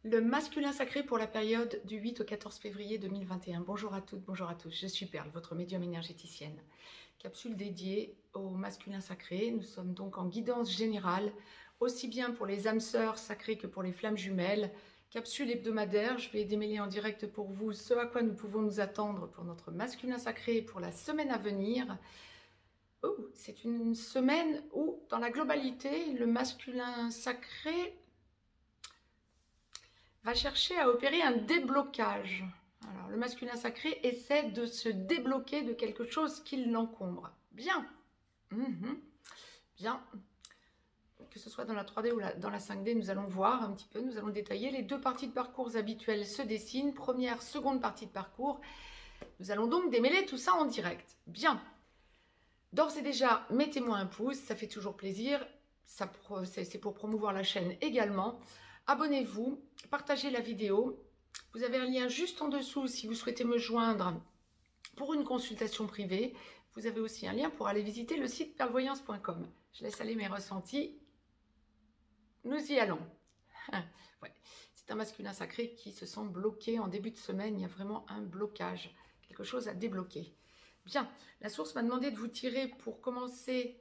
Le masculin sacré pour la période du 8 au 14 février 2021. Bonjour à toutes, bonjour à tous. Je suis Perle, votre médium énergéticienne. Capsule dédiée au masculin sacré. Nous sommes donc en guidance générale, aussi bien pour les âmes sœurs sacrées que pour les flammes jumelles. Capsule hebdomadaire, je vais démêler en direct pour vous ce à quoi nous pouvons nous attendre pour notre masculin sacré pour la semaine à venir. Oh, c'est une semaine où, dans la globalité, le masculin sacré va chercher à opérer un déblocage. Alors, le masculin sacré essaie de se débloquer de quelque chose qui l'encombre. Bien. Bien. Que ce soit dans la 3D ou dans la 5D, nous allons voir un petit peu, nous allons détailler. Les deux parties de parcours habituelles se dessinent. Première, seconde partie de parcours. Nous allons donc démêler tout ça en direct. Bien. D'ores et déjà, mettez-moi un pouce, ça fait toujours plaisir. C'est pour promouvoir la chaîne également. Abonnez-vous, partagez la vidéo. Vous avez un lien juste en dessous si vous souhaitez me joindre pour une consultation privée. Vous avez aussi un lien pour aller visiter le site perlevoyance.com. Je laisse aller mes ressentis. Nous y allons. Ouais. C'est un masculin sacré qui se sent bloqué en début de semaine. Il y a vraiment un blocage, quelque chose à débloquer. Bien, la source m'a demandé de vous tirer pour commencer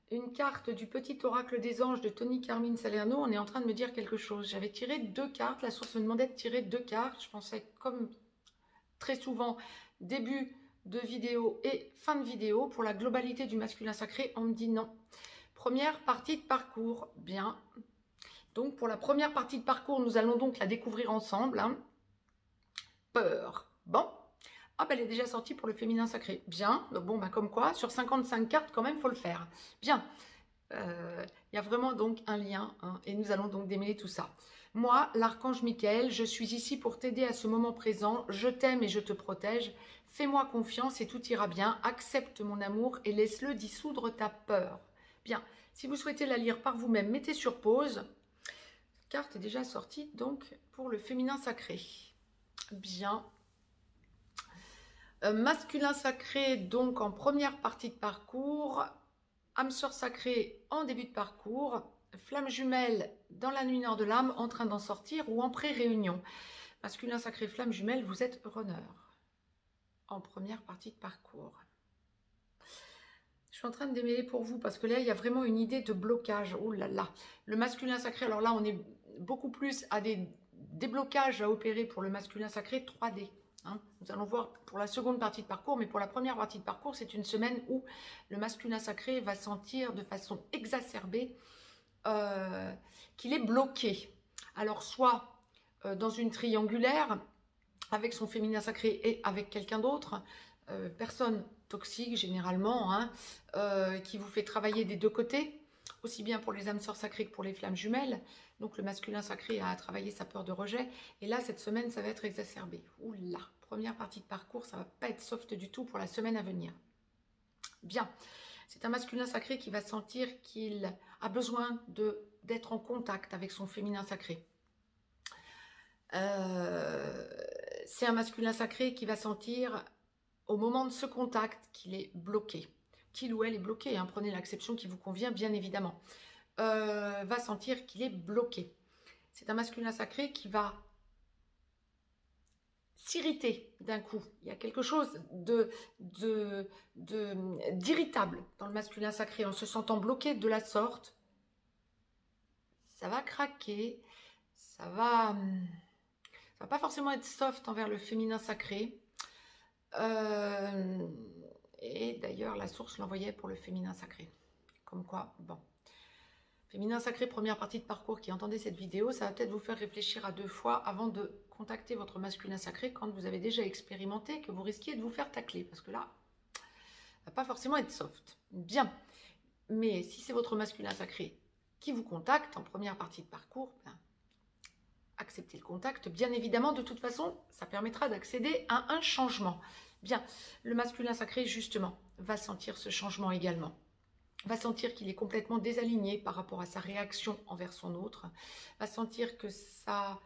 une carte du petit oracle des anges de Tony Carmine Salerno. On est en train de me dire quelque chose. J'avais tiré deux cartes. La source me demandait de tirer deux cartes. Je pensais, comme très souvent, début de vidéo et fin de vidéo. Pour la globalité du masculin sacré, on me dit non. Première partie de parcours. Bien. Donc, pour la première partie de parcours, nous allons donc la découvrir ensemble. Peur. Bon. Ah, ben, elle est déjà sortie pour le féminin sacré. Bien. Bon, ben, comme quoi, sur 55 cartes, quand même, il faut le faire. Bien. Il y a vraiment donc un lien, et nous allons donc démêler tout ça. Moi, l'archange Michael, je suis ici pour t'aider à ce moment présent. Je t'aime et je te protège. Fais-moi confiance et tout ira bien. Accepte mon amour et laisse-le dissoudre ta peur. Bien. Si vous souhaitez la lire par vous-même, mettez sur pause. Cette carte est déjà sortie donc pour le féminin sacré. Bien. Masculin sacré, donc en première partie de parcours. Âme sœur sacrée en début de parcours. Flamme jumelle dans la nuit nord de l'âme, en train d'en sortir ou en pré-réunion. Masculin sacré, flamme jumelle, vous êtes runner. En première partie de parcours. Je suis en train de démêler pour vous parce que là, il y a vraiment une idée de blocage. Oh là là. Le masculin sacré, alors là, on est beaucoup plus à des déblocages à opérer pour le masculin sacré 3D. Nous allons voir pour la seconde partie de parcours, mais pour la première partie de parcours, c'est une semaine où le masculin sacré va sentir de façon exacerbée qu'il est bloqué. Alors, soit dans une triangulaire, avec son féminin sacré et avec quelqu'un d'autre, personne toxique généralement, qui vous fait travailler des deux côtés, aussi bien pour les âmes sœurs sacrées que pour les flammes jumelles. Donc le masculin sacré a travaillé sa peur de rejet. Et là, cette semaine, ça va être exacerbé. Oula, première partie de parcours, ça ne va pas être soft du tout pour la semaine à venir. Bien, c'est un masculin sacré qui va sentir qu'il a besoin d'être en contact avec son féminin sacré. C'est un masculin sacré qui va sentir au moment de ce contact qu'il est bloqué. Qu'il ou elle est bloqué, prenez l'acception qui vous convient bien évidemment. Va sentir qu'il est bloqué. C'est un masculin sacré qui va s'irriter d'un coup. Il y a quelque chose d'irritable dans le masculin sacré. En se sentant bloqué de la sorte, ça va craquer, ça va pas forcément être soft envers le féminin sacré. Et d'ailleurs, la source l'envoyait pour le féminin sacré. Comme quoi, bon. Féminin sacré, première partie de parcours qui entendait cette vidéo, ça va peut-être vous faire réfléchir à deux fois avant de contacter votre masculin sacré quand vous avez déjà expérimenté que vous risquiez de vous faire tacler. Parce que là, ça va pas forcément être soft. Bien. Mais si c'est votre masculin sacré qui vous contacte en première partie de parcours, acceptez le contact. Bien évidemment, de toute façon, ça permettra d'accéder à un changement. Bien, le masculin sacré, justement, va sentir ce changement également. Va sentir qu'il est complètement désaligné par rapport à sa réaction envers son autre. Va sentir que ça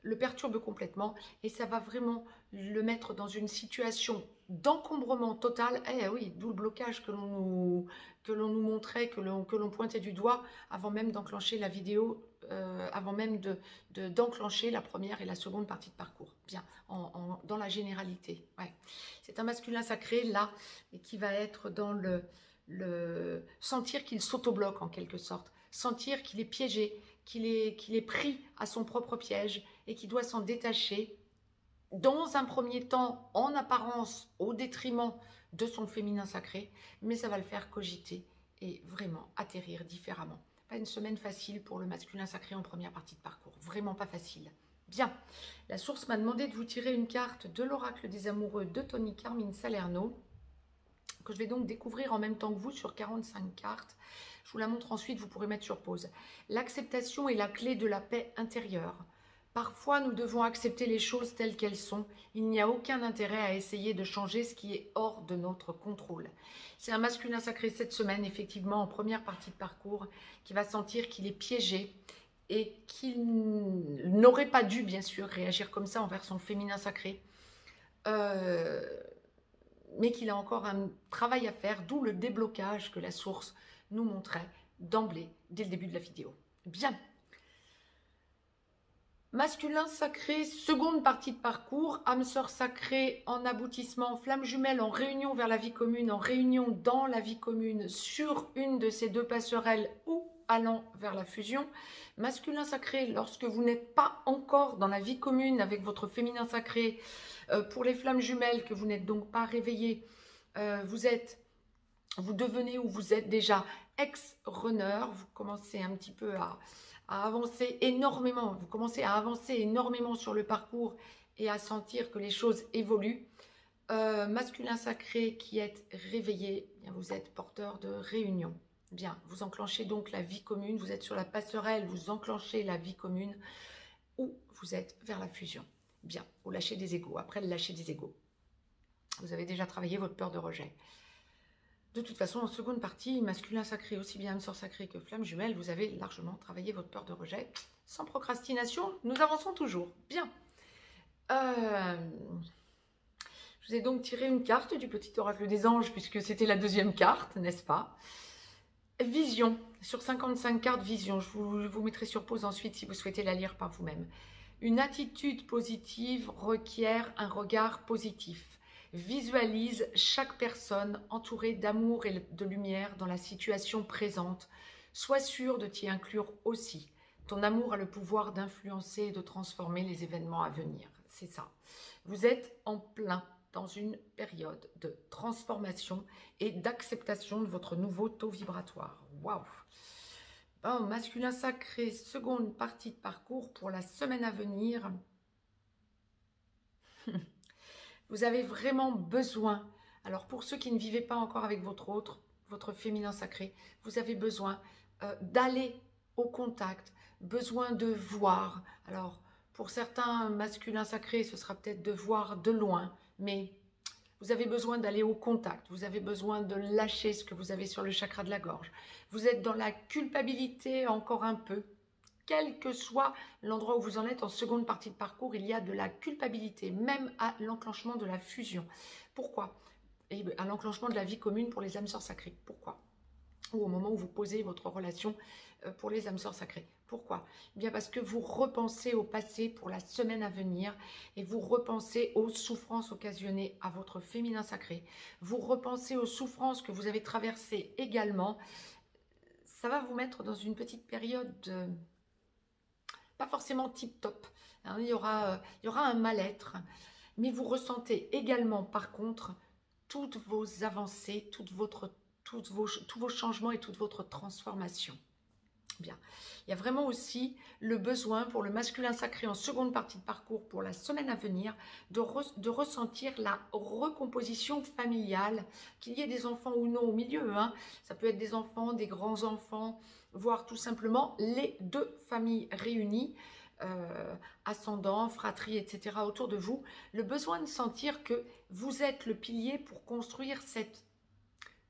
le perturbe complètement et ça va vraiment le mettre dans une situation d'encombrement total. Eh oui, d'où le blocage que l'on nous montrait, que l'on pointait du doigt avant même d'enclencher la vidéo avant même d'enclencher la première et la seconde partie de parcours. Bien, dans la généralité. Ouais. C'est un masculin sacré là, et qui va être dans le sentir qu'il s'autobloque en quelque sorte, sentir qu'il est piégé, qu'il est pris à son propre piège et qu'il doit s'en détacher dans un premier temps, en apparence, au détriment de son féminin sacré, mais ça va le faire cogiter et vraiment atterrir différemment. Pas une semaine facile pour le masculin sacré en première partie de parcours, vraiment pas facile. Bien, la source m'a demandé de vous tirer une carte de l'oracle des amoureux de Tony Carmine Salerno, que je vais donc découvrir en même temps que vous sur 45 cartes. Je vous la montre ensuite, vous pourrez mettre sur pause. L'acceptation est la clé de la paix intérieure. Parfois, nous devons accepter les choses telles qu'elles sont. Il n'y a aucun intérêt à essayer de changer ce qui est hors de notre contrôle. C'est un masculin sacré cette semaine, effectivement, en première partie de parcours, qui va sentir qu'il est piégé et qu'il n'aurait pas dû, bien sûr, réagir comme ça envers son féminin sacré. Mais qu'il a encore un travail à faire, d'où le déblocage que la source nous montrait d'emblée, dès le début de la vidéo. Bien. Masculin sacré, seconde partie de parcours, âme sœur sacrée en aboutissement, flamme jumelle en réunion vers la vie commune, en réunion dans la vie commune sur une de ces deux passerelles ou allant vers la fusion. Masculin sacré, lorsque vous n'êtes pas encore dans la vie commune avec votre féminin sacré, pour les flammes jumelles, que vous n'êtes donc pas réveillé, vous devenez ou vous êtes déjà ex-runner, vous commencez un petit peu à avancer énormément, vous commencez à avancer énormément sur le parcours et à sentir que les choses évoluent. Masculin sacré qui est réveillé, bien, vous êtes porteur de réunion. Bien, vous enclenchez donc la vie commune, vous êtes sur la passerelle, vous enclenchez la vie commune ou vous êtes vers la fusion. Bien, au lâcher des égos, après le lâcher des égos. Vous avez déjà travaillé votre peur de rejet. De toute façon, en seconde partie, masculin sacré, aussi bien âme sœur sacrée que flamme jumelle, vous avez largement travaillé votre peur de rejet. Sans procrastination, nous avançons toujours. Bien. Je vous ai donc tiré une carte du petit oracle des anges, puisque c'était la deuxième carte, n'est-ce pas? Vision. Sur 55 cartes, vision. Je vous mettrai sur pause ensuite si vous souhaitez la lire par vous-même. Une attitude positive requiert un regard positif. Visualise chaque personne entourée d'amour et de lumière dans la situation présente. Sois sûr de t'y inclure aussi. Ton amour a le pouvoir d'influencer et de transformer les événements à venir. C'est ça. Vous êtes en plein dans une période de transformation et d'acceptation de votre nouveau taux vibratoire. Waouh! Bon, masculin sacré, seconde partie de parcours pour la semaine à venir. Vous avez vraiment besoin, alors pour ceux qui ne vivaient pas encore avec votre féminin sacré, vous avez besoin d'aller au contact, besoin de voir. Alors pour certains masculins sacrés, ce sera peut-être de voir de loin, mais vous avez besoin d'aller au contact, vous avez besoin de lâcher ce que vous avez sur le chakra de la gorge. Vous êtes dans la culpabilité encore un peu. Quel que soit l'endroit où vous en êtes en seconde partie de parcours, il y a de la culpabilité, même à l'enclenchement de la fusion. Pourquoi? Et à l'enclenchement de la vie commune pour les âmes sœurs sacrées. Pourquoi? Ou au moment où vous posez votre relation pour les âmes sœurs sacrées. Pourquoi? Bien parce que vous repensez au passé pour la semaine à venir et vous repensez aux souffrances occasionnées à votre féminin sacré. Vous repensez aux souffrances que vous avez traversées également. Ça va vous mettre dans une petite période pas forcément tip-top, hein, il y aura un mal-être, mais vous ressentez également par contre toutes vos avancées, tous vos changements et toute votre transformation. Bien, il y a vraiment aussi le besoin pour le masculin sacré en seconde partie de parcours pour la semaine à venir de ressentir la recomposition familiale, qu'il y ait des enfants ou non au milieu, hein. Ça peut être des enfants, des grands-enfants, voire tout simplement les deux familles réunies, ascendants, fratrie, etc. autour de vous. Le besoin de sentir que vous êtes le pilier pour construire cette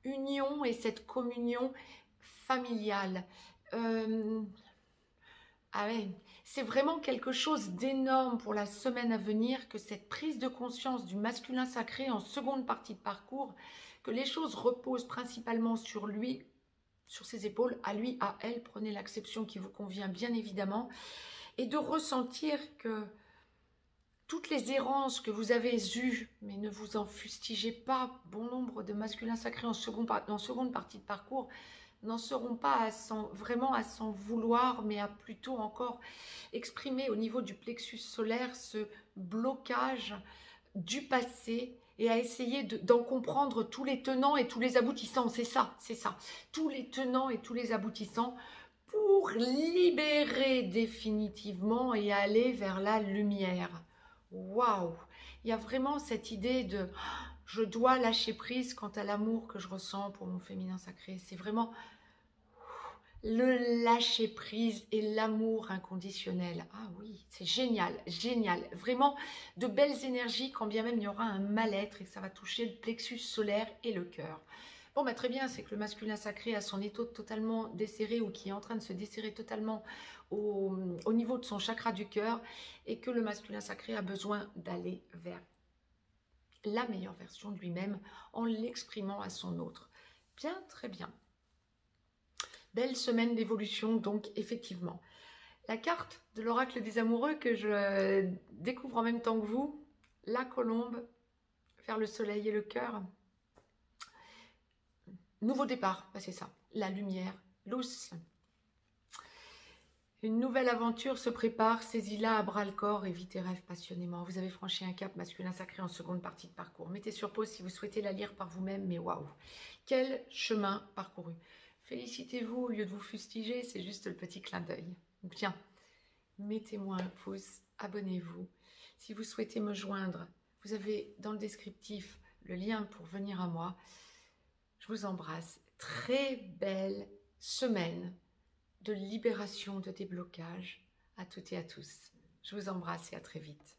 union et cette communion familiale. Ah ouais, c'est vraiment quelque chose d'énorme pour la semaine à venir que cette prise de conscience du masculin sacré en seconde partie de parcours, que les choses reposent principalement sur lui sur ses épaules, à lui, à elle, prenez l'acception qui vous convient bien évidemment, et de ressentir que toutes les errances que vous avez eues, mais ne vous en fustigez pas, bon nombre de masculins sacrés en seconde partie de parcours n'en seront pas vraiment à s'en vouloir, mais à plutôt encore exprimer au niveau du plexus solaire ce blocage du passé et à essayer d'en comprendre tous les tenants et tous les aboutissants. C'est ça, tous les tenants et tous les aboutissants pour libérer définitivement et aller vers la lumière. Waouh! Il y a vraiment cette idée de je dois lâcher prise quant à l'amour que je ressens pour mon féminin sacré. C'est vraiment le lâcher prise et l'amour inconditionnel. Ah oui, c'est génial, génial. Vraiment de belles énergies quand bien même il y aura un mal-être et que ça va toucher le plexus solaire et le cœur. Bon, bah, très bien, c'est que le masculin sacré a son étau totalement desserré ou qui est en train de se desserrer totalement au niveau de son chakra du cœur et que le masculin sacré a besoin d'aller vers la meilleure version de lui-même en l'exprimant à son autre. Bien, très bien. Belle semaine d'évolution, donc effectivement. La carte de l'oracle des amoureux que je découvre en même temps que vous, la colombe vers le soleil et le cœur. Nouveau départ, c'est ça, la lumière, l'os. Une nouvelle aventure se prépare, saisis-la à bras-le-corps et vis tes rêves passionnément. Vous avez franchi un cap masculin sacré en seconde partie de parcours. Mettez sur pause si vous souhaitez la lire par vous-même, mais waouh, quel chemin parcouru. Félicitez-vous au lieu de vous fustiger, c'est juste le petit clin d'œil. Bien, mettez-moi un pouce, abonnez-vous. Si vous souhaitez me joindre, vous avez dans le descriptif le lien pour venir à moi. Je vous embrasse. Très belle semaine de libération, de déblocage à toutes et à tous. Je vous embrasse et à très vite.